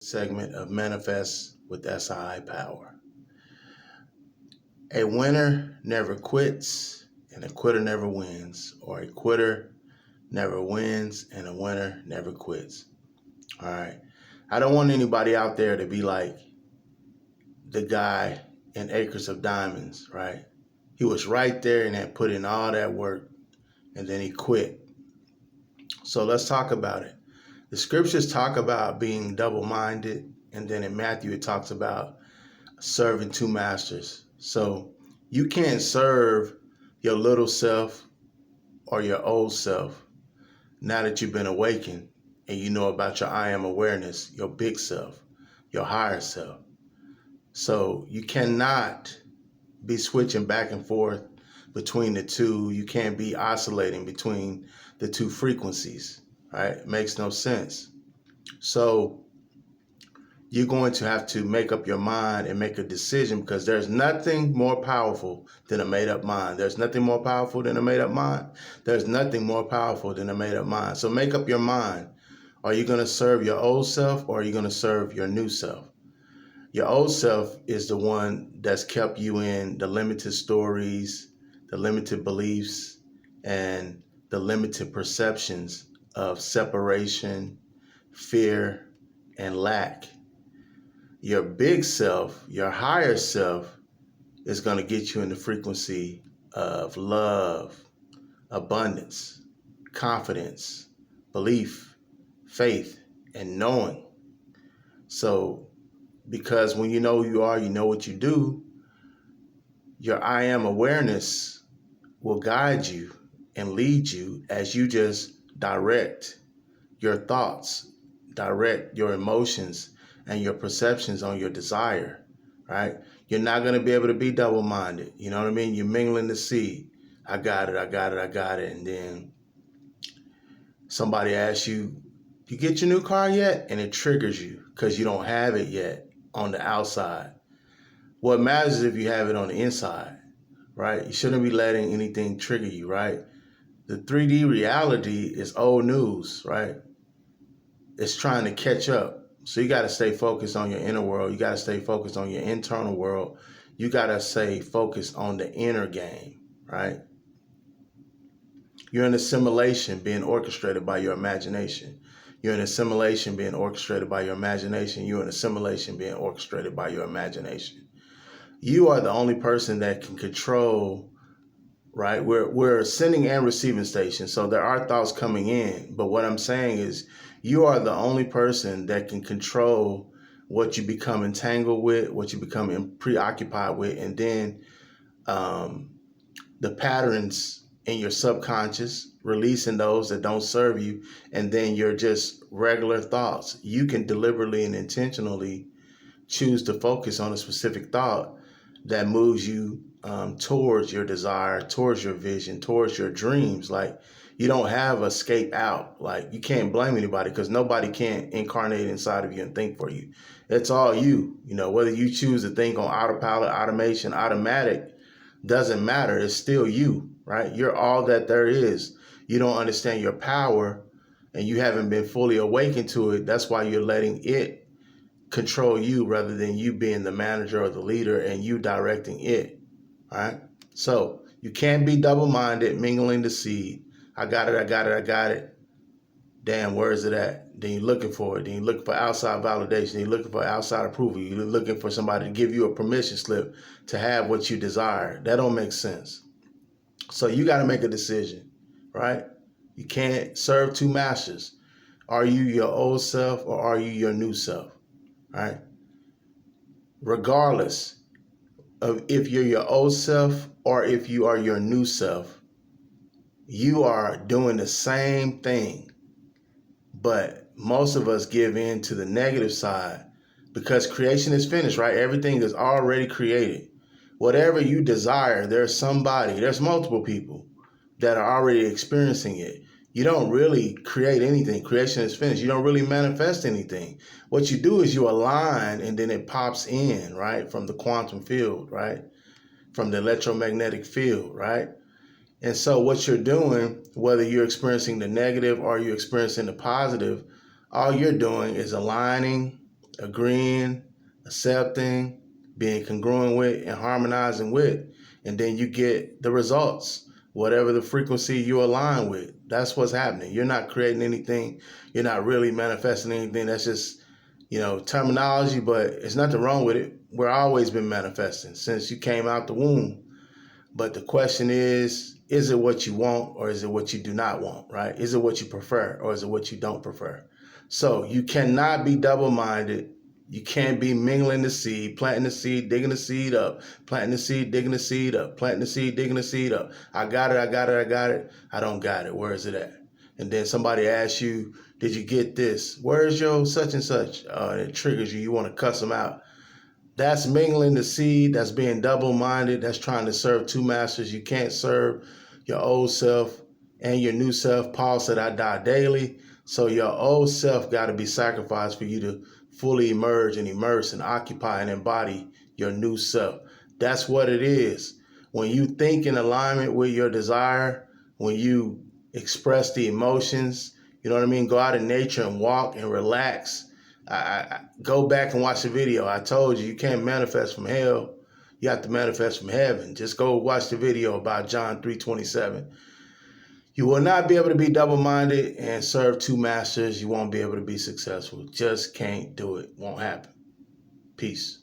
segment of Manifest with SI Power. A winner never quits, and a quitter never wins, or a quitter never wins, and a winner never quits. All right. I don't want anybody out there to be like the guy in Acres of Diamonds, right? He was right there and had put in all that work, and then he quit. So let's talk about it. The scriptures talk about being double-minded, and then in Matthew it talks about serving two masters. So you can't serve your little self or your old self now that you've been awakened and you know about your I am awareness, your big self, your higher self. So you cannot be switching back and forth between the two. You can't be oscillating between the two frequencies, right? It makes no sense. So you're going to have to make up your mind and make a decision, because there's nothing more powerful than a made-up mind. There's nothing more powerful than a made-up mind. There's nothing more powerful than a made-up mind. So make up your mind. Are you going to serve your old self, or are you going to serve your new self? Your old self is the one that's kept you in the limited stories, the limited beliefs, and the limited perceptions of separation, fear, and lack. Your big self, your higher self, is going to get you in the frequency of love, abundance, confidence, belief, faith, and knowing. So, because when you know who you are, you know what you do, your I am awareness will guide you and lead you as you just direct your thoughts, direct your emotions and your perceptions on your desire, right? You're not going to be able to be double-minded. You know what I mean? You're mingling the seed. I got it, I got it, I got it. And then somebody asks you, you get your new car yet? And it triggers you because you don't have it yet on the outside. What matters is if you have it on the inside, right? You shouldn't be letting anything trigger you, right? The 3D reality is old news, right? It's trying to catch up. So you got to stay focused on your inner world. You got to stay focused on your internal world. You got to stay focused on the inner game, right? You're in a simulation being orchestrated by your imagination. You're in a simulation being orchestrated by your imagination. You're in a simulation being orchestrated by your imagination. You are the only person that can control, right? We're sending and receiving stations. So there are thoughts coming in. But what I'm saying is you are the only person that can control what you become entangled with, what you become preoccupied with, and then the patterns in your subconscious, releasing those that don't serve you, and then your just regular thoughts. You can deliberately and intentionally choose to focus on a specific thought that moves you towards your desire, towards your vision, towards your dreams. Like, you don't have escape out. Like, you can't blame anybody because nobody can incarnate inside of you and think for you. It's all you. You know, whether you choose to think on autopilot, automation, automatic, doesn't matter. It's still you, right? You're all that there is. You don't understand your power and you haven't been fully awakened to it. That's why you're letting it control you rather than you being the manager or the leader and you directing it. All right. So you can't be double-minded, mingling the seed. I got it, I got it, I got it. Damn, where is it at? Then you're looking for it. Then you're looking for outside validation. You're looking for outside approval. You're looking for somebody to give you a permission slip to have what you desire. That don't make sense. So you got to make a decision, right? You can't serve two masters. Are you your old self or are you your new self? Right? Regardless of if you're your old self or if you are your new self, you are doing the same thing. But most of us give in to the negative side because creation is finished, right? Everything is already created. Whatever you desire, there's multiple people that are already experiencing it. You don't really create anything. Creation is finished. You don't really manifest anything. What you do is you align and then it pops in, right? From the quantum field, right? From the electromagnetic field, right? And so what you're doing, whether you're experiencing the negative or you're experiencing the positive, all you're doing is aligning agreeing, accepting, being congruent with, and harmonizing with. And then you get the results, whatever the frequency you align with. That's what's happening. You're not creating anything. You're not really manifesting anything. That's just, terminology, but it's nothing wrong with it. We're always been manifesting since you came out the womb. But the question is it what you want or is it what you do not want, right? Is it what you prefer or is it what you don't prefer? So you cannot be double-minded. You can't be mingling the seed, planting the seed, digging the seed up, planting the seed, digging the seed up, planting the seed, digging the seed up. I got it, I got it, I got it. I don't got it. Where is it at? And then somebody asks you, did you get this? Where's your such and such? And it triggers you. You want to cuss them out. That's mingling the seed. That's being double-minded. That's trying to serve two masters. You can't serve your old self and your new self. Paul said, I die daily. So your old self got to be sacrificed for you to fully emerge and immerse and occupy and embody your new self. That's what it is. When you think in alignment with your desire, when you express the emotions, you know what I mean? Go out in nature and walk and relax. I go back and watch the video. I told you can't manifest from hell. You have to manifest from heaven. Just go watch the video about John 3:27. You will not be able to be double-minded and serve two masters. You won't be able to be successful. Just can't do it. Won't happen. Peace.